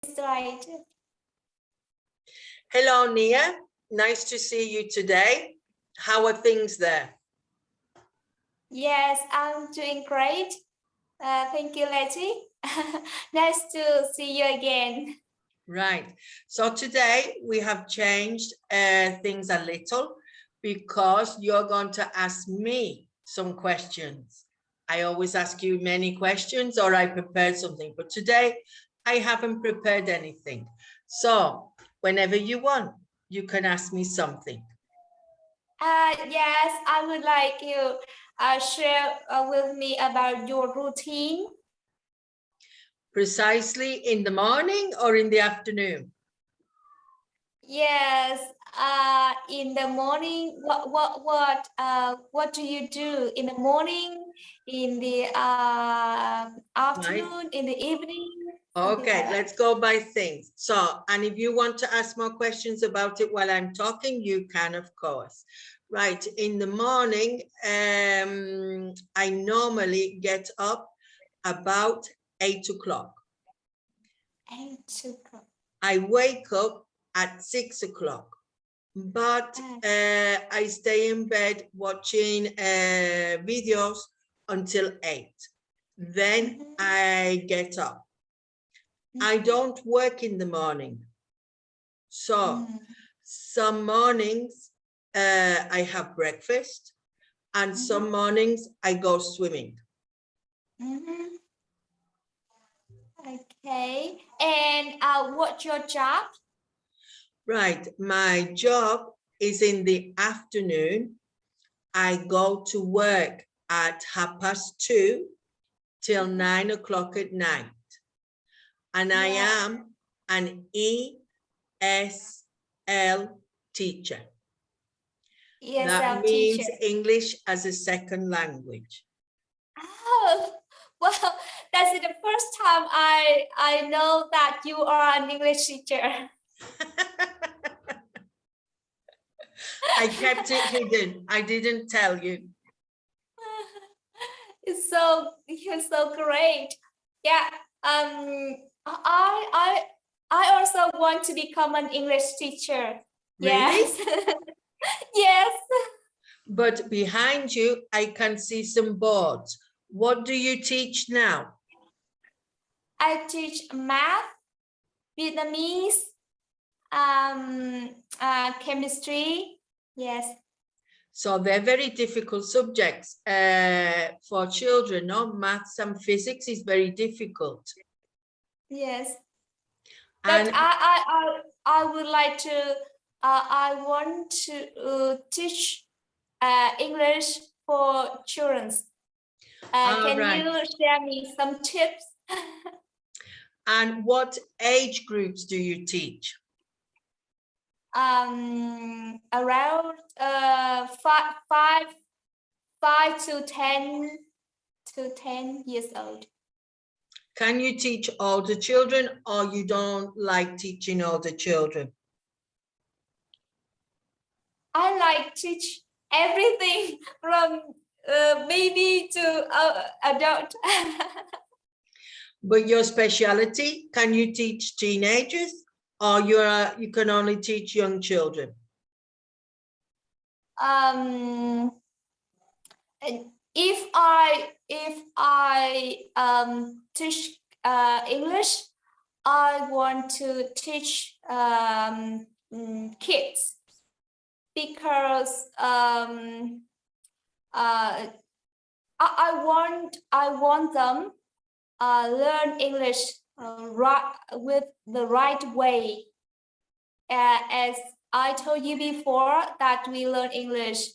Right. Hello, Nghia. Nice to see you today. How are things there? Yes, I'm doing great. Thank you, Letty. Nice to see you again. Right. So today we have changed things a little because you're going to ask me some questions. I always ask you many questions or I prepared something, but today I haven't prepared anything. So whenever you want, you can ask me something. Yes, I would like you share with me about your routine. Precisely in the morning or in the afternoon? Yes, in the morning. What do you do in the morning? In the afternoon? Right. In the evening? Okay, Like let's go by things. So, and if you want to ask more questions about it while I'm talking, you can, of course. Right, in the morning, I normally get up about 8 o'clock. 8 o'clock. I wake up at 6 o'clock, but I stay in bed watching videos until 8. Then I get up. I don't work in the morning. So some mornings I have breakfast and some mornings I go swimming. Okay. And what's your job? Right. My job is in the afternoon. I go to work at 2:30 till 9 o'clock at night. And I am an ESL teacher. That means teacher. English as a second language. Oh, well, that's the first time I know that you are an English teacher. I kept it hidden. I didn't tell you. You're so great. Yeah. I also want to become an English teacher. Really? Yes. Yes. But behind you, I can see some boards. What do you teach now? I teach math, Vietnamese, chemistry. Yes. So they're very difficult subjects for children, no? Maths and physics is very difficult. Yes. And But I would like to, I want to teach English for children. Can you share me some tips? And what age groups do you teach? Around 5 to 10 years old. Can you teach older children or you don't like teaching older children? I like teach everything from baby to adult. But your specialty, can you teach teenagers or you can only teach young children? If I teach English, I want to teach kids because I want them learn English right with the right way. As I told you before, that we learn English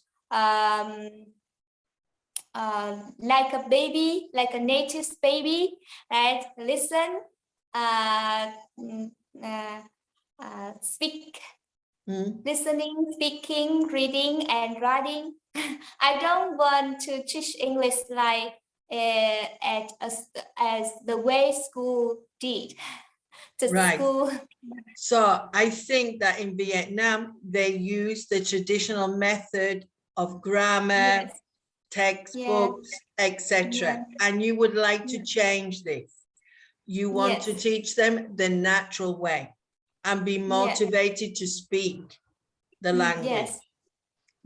like a baby, like a native baby, right? Listen, speak, listening, speaking, reading, and writing. I don't want to teach English like as the way school did. Right. School. So I think that in Vietnam, they use the traditional method of grammar, textbooks, etc. And you would like to change this. You want to Yes. teach them the natural way and be motivated to speak the language. Yes.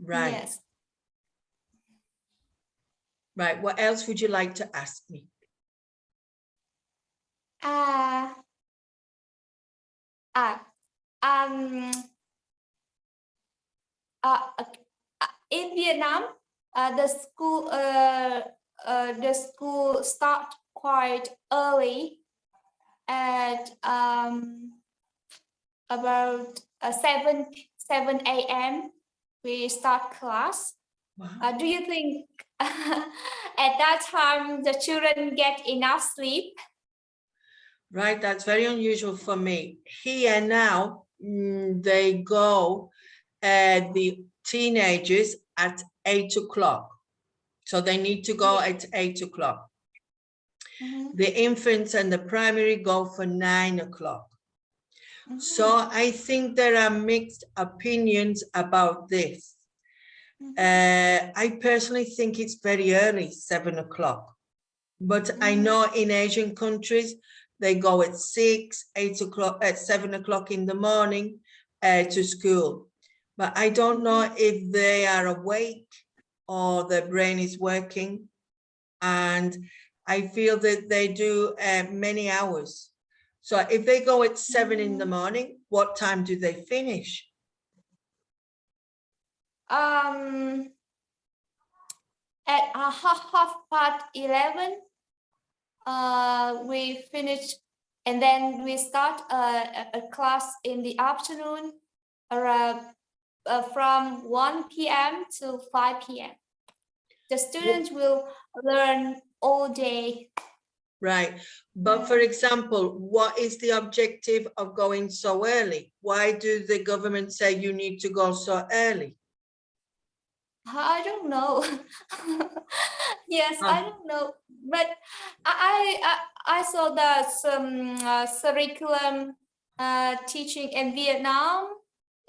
Right. Yes. Right. What else would you like to ask me? In Vietnam, the school start quite early at about 7 a.m. we start class. Wow. Do you think at that time the children get enough sleep? Right, that's very unusual for me. Here now, they go, the teenagers at 8 o'clock. So they need to go at 8 o'clock. The infants and the primary go for 9 o'clock. So I think there are mixed opinions about this. I personally think it's very early, 7 o'clock. But I know in Asian countries, they go at 6, 8 o'clock, at 7 o'clock in the morning to school. But I don't know if they are awake or their brain is working. And I feel that they do many hours. So if they go at 7 in the morning, what time do they finish? At half past 11, we finish, and then we start a class in the afternoon around from 1 p.m. to 5 p.m. The students will learn all day. Right. But for example, what is the objective of going so early? Why do the government say you need to go so early? I don't know. Yes, I don't know. But I saw that some curriculum teaching in Vietnam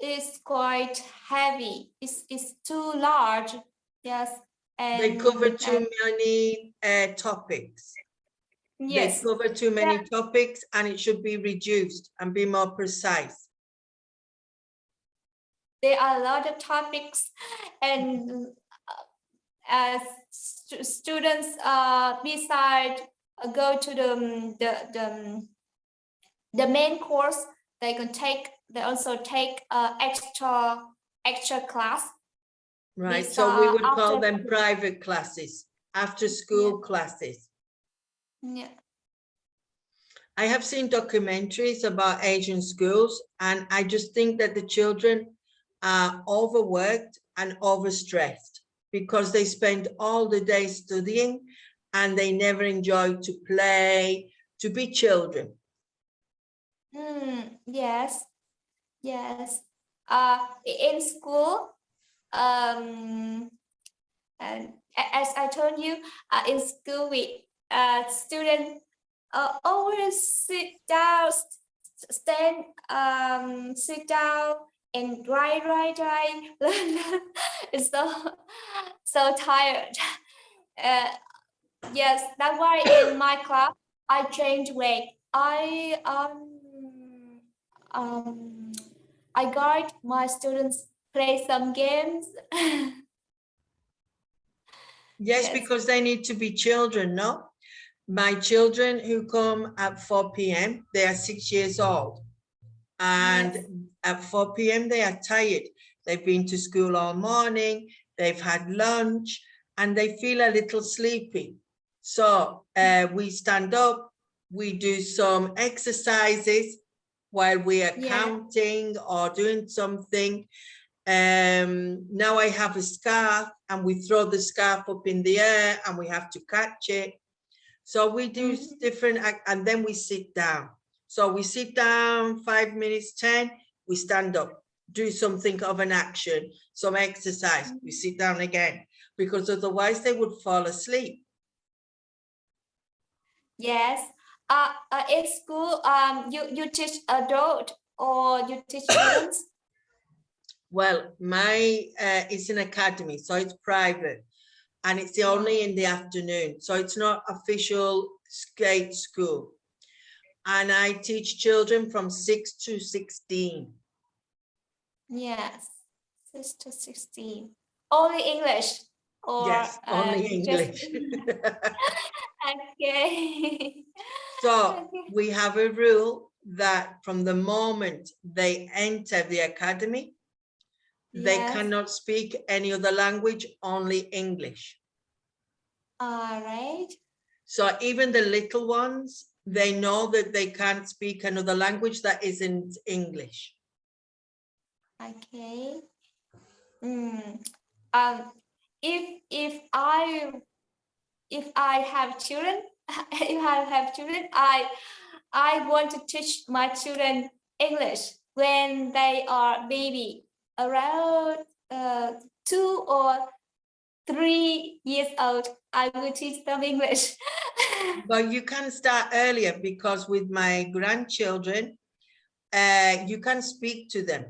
is quite heavy. It's too large. Yes. And They cover too many topics. yes. They cover too many topics, and it should be reduced and be more precise. There are a lot of topics, and as students beside go to the main course, they also take extra class. Right. So we would call them private classes, after school classes. Yeah. I have seen documentaries about Asian schools, and I just think that the children are overworked and overstressed because they spend all the day studying and they never enjoy to play, to be children. Yes, yes. In school, and as I told you, in school we students always sit down, sit down and write. It's so tired. Yes, that's why in my class I change way. I guide my students play some games. Yes, because they need to be children, no? My children who come at 4 p.m., they are 6 years old. And at 4 p.m., they are tired. They've been to school all morning, they've had lunch, and they feel a little sleepy. So we stand up, we do some exercises while we are counting or doing something. Now I have a scarf, and we throw the scarf up in the air and we have to catch it. So we do different, and then we sit down. So we sit down 5 minutes, 10, we stand up, do something of an action, some exercise, we sit down again, because otherwise they would fall asleep. Yes. In school, you teach adult or you teach students? Well, my it's an academy, so it's private, and it's only in the afternoon, so it's not official skate school. and I teach children from 6 to 16. Yes, 6 to 16. Only English or Yes, only just English. okay. So Okay. we have a rule that from the moment they enter the academy, they Yes. cannot speak any other language, only English. All right. So even the little ones, they know that they can't speak another language that isn't English. Okay. Um, if I have children, if I have children, I want to teach my children English when they are baby, around 2 or 3 years old. I will teach them English. But you can start earlier, because with my grandchildren, you can speak to them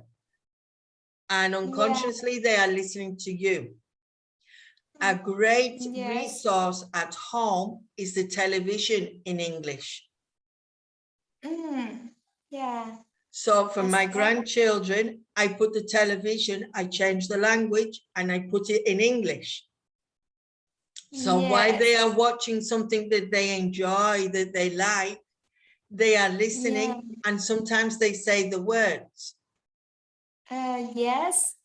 and unconsciously they are listening to you. A great Yes. resource at home is the television in English. Yeah. So for That's my right. grandchildren, I put the television, I change the language and I put it in English. So while they Yes. are watching something that they enjoy, that they like, they are listening, Yeah. and sometimes they say the words. Yes.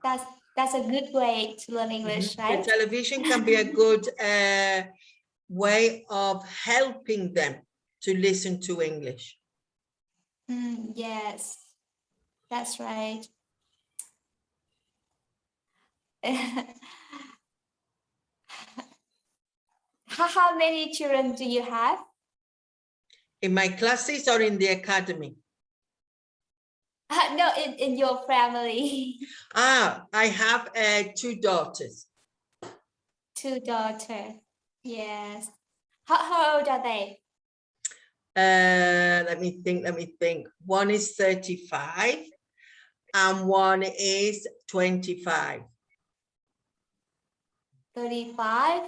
That's a good way to learn English, The right? television can be a good way of helping them to listen to English. Yes, that's right. How many children do you have? In my classes or in the academy? No, in your family. I have 2 daughters. 2 daughters. Yes. How old are they? Let me think. One is 35 and one is 25. 35.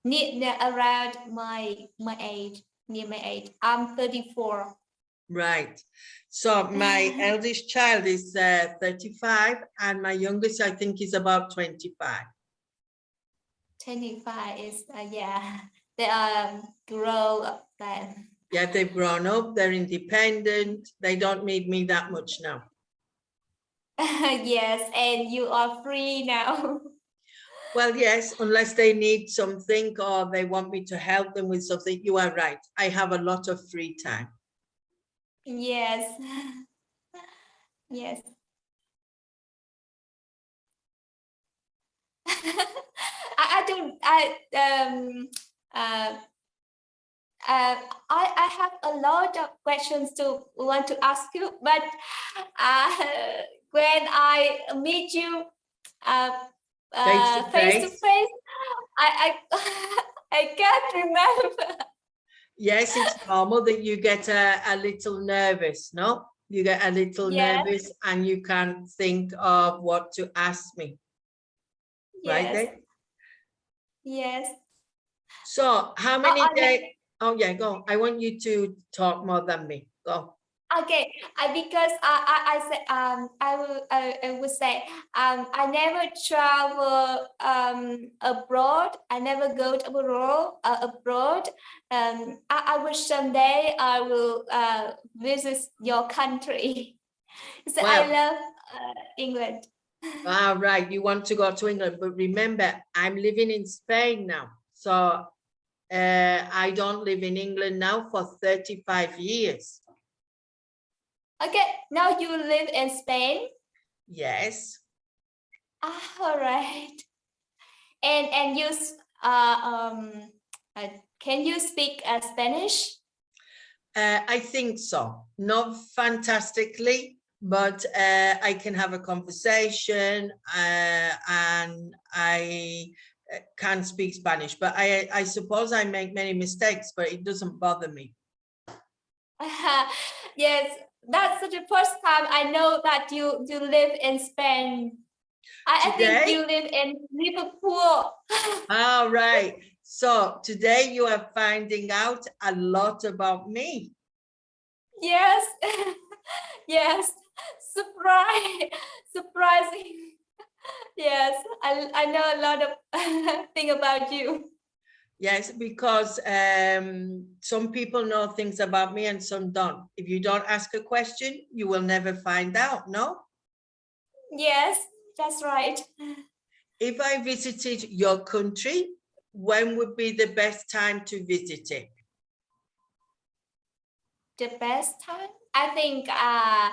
Near around my age. Near my age. I'm 34. Right. So my eldest child is 35 and my youngest, I think, is about 25. 25 is yeah. They are grow up then. Yeah, they've grown up, they're independent, they don't need me that much now. Yes, and you are free now. Well, yes, unless they need something or they want me to help them with something, you are right. I have a lot of free time. Yes. Yes. I don't I have a lot of questions to want to ask you, but uh, when I meet you Face to face to face. face, I I can't remember. Yes, it's normal that you get a little nervous, no? You get a little Yes, nervous and you can't think of what to ask me. Right yes, then? yes. So how many I days? Oh yeah, go. I want you to talk more than me. Go. Okay, because I said I would say I never travel abroad. I never go to abroad. I wish someday I will visit your country. So I Well, love England. all right, you want to go to England, but remember, I'm living in Spain now. So I don't live in England now for 35 years. Okay, now you live in Spain. Yes. All right. And you can you speak Spanish? I think so. Not fantastically, but I can have a conversation and I can speak Spanish. But I suppose I make many mistakes, but it doesn't bother me. Yes, that's the first time I know that you live in Spain. I think you Today? live in Liverpool. All right. So today you are finding out a lot about me. Yes. Yes. Surprising. Yes, I know a lot of thing about you. Yes, because some people know things about me and some don't. If you don't ask a question, you will never find out, no? Yes, that's right. If I visited your country, when would be the best time to visit it? The best time, I think, uh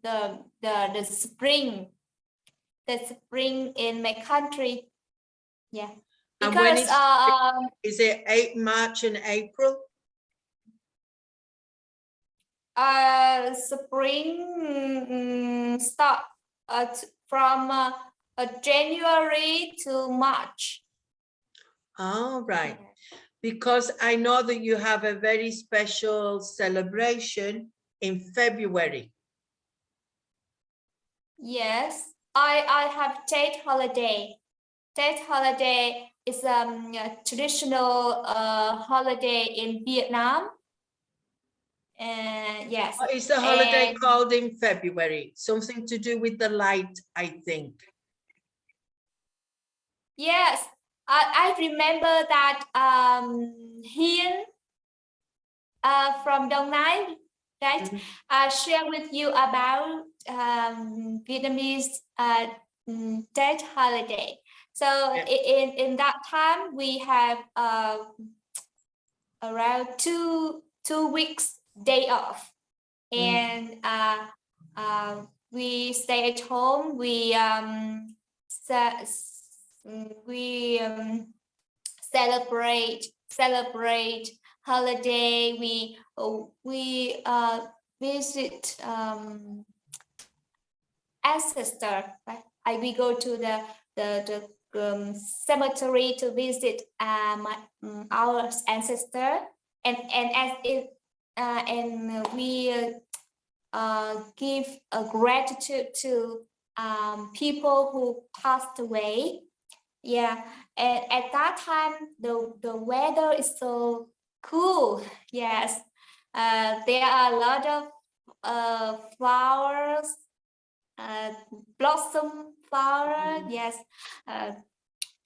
the spring, in my country. Yeah, And when because is it March and April? spring start from January to March. All right. Because I know that you have a very special celebration in February. Yes, I have Tet holiday. Tet holiday is a traditional holiday in Vietnam. And yes, What is the holiday called in February? Something to do with the light, I think. yes, I remember that Hiên from Dong Nai, right? Share with you about Vietnamese Tet holiday. So in that time we have around two weeks day off, and we stay at home. We celebrate holiday. We visit ancestor, right? We go to the cemetery to visit our ancestor, and as it and we give a gratitude to people who passed away. Yeah, and at that time the weather is so cool. Yes, there are a lot of flowers, blossom flower. Yes,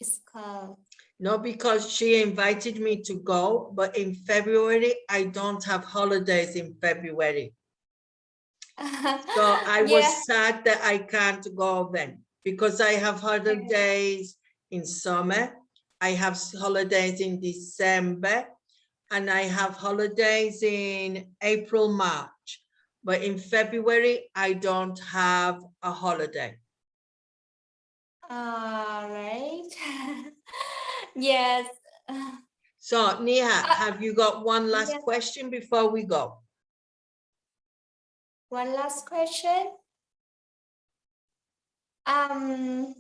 it's called. No, because she invited me to go, but in February, I don't have holidays in February. So I was sad that I can't go then, because I have holidays in summer, I have holidays in December, and I have holidays in April, March. But in February, I don't have a holiday. All right. Yes. So Nghia, have you got one last question before we go? One last question. I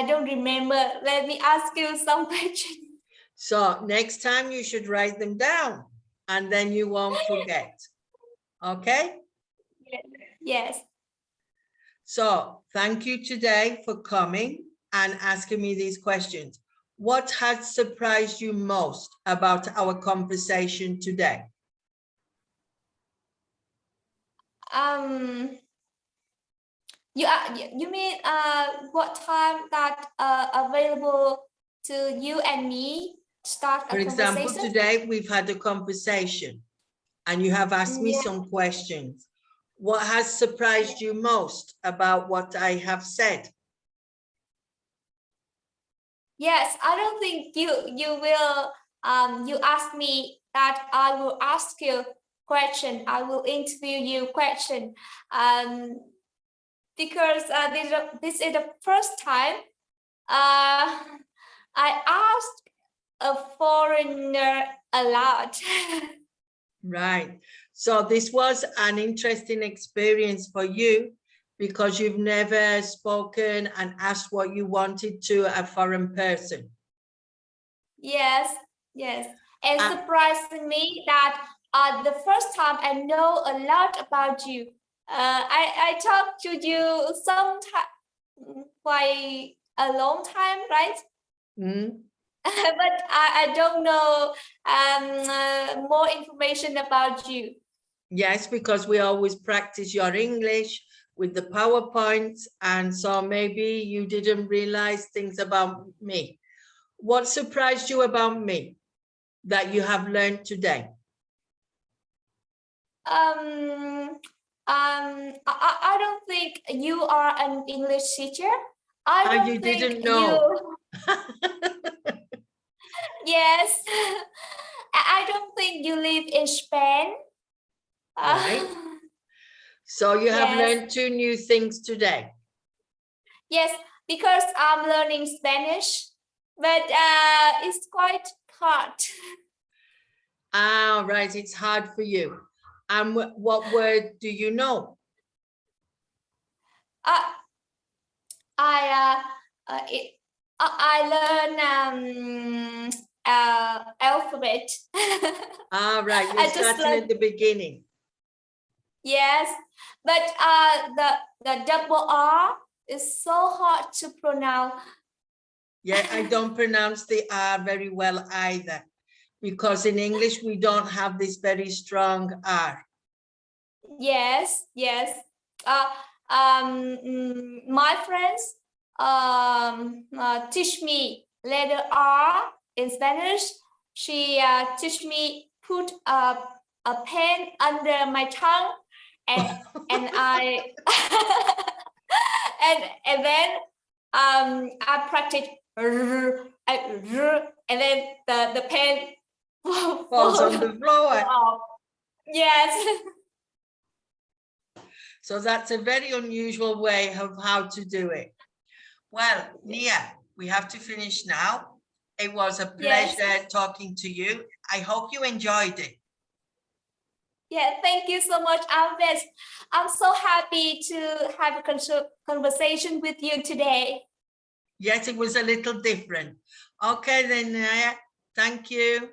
don't remember. Let me ask you some questions. So next time you should write them down and then you won't forget. Okay? Yes. So thank you today for coming and asking me these questions. What has surprised you most about our conversation today? You mean what time that available to you and me start a conversation? For example, today we've had a conversation and you have asked me some questions. What has surprised you most about what I have said? Yes, I don't think you will you ask me that I will ask you question. I will interview you question. Because this is the first time I asked a foreigner a lot. Right. So this was an interesting experience for you because you've never spoken and asked what you wanted to a foreign person. Yes, yes. And surprising me that the first time I know a lot about you. I talked to you sometime, quite a long time, right? but I don't know more information about you. Yes, because we always practice your English with the PowerPoints, and so maybe you didn't realize things about me. What surprised you about me that you have learned today? I don't think you are an English teacher. I don't You think didn't know. Yes. I don't think you live in Spain. Right. So you have Yes. learned 2 new things today. Yes, because I'm learning Spanish, but it's quite hard. Ah, right. It's hard for you. And what word do you know? I learn alphabet. Ah, right. You're starting at the beginning. Yes, but the double R is so hard to pronounce. Yeah, I don't pronounce the R very well either, because in English we don't have this very strong R. Yes, yes. My friends teach me letter R in Spanish. She teach me put a pen under my tongue, and I and then I practice and then the pen Falls on the floor. Yes. So that's a very unusual way of how to do it. Well, Nghia, we have to finish now. It was a pleasure talking to you. I hope you enjoyed it. Yeah, thank you so much, Alves. I'm so happy to have a conversation with you today. Yes, it was a little different. Okay then, Nghia, thank you.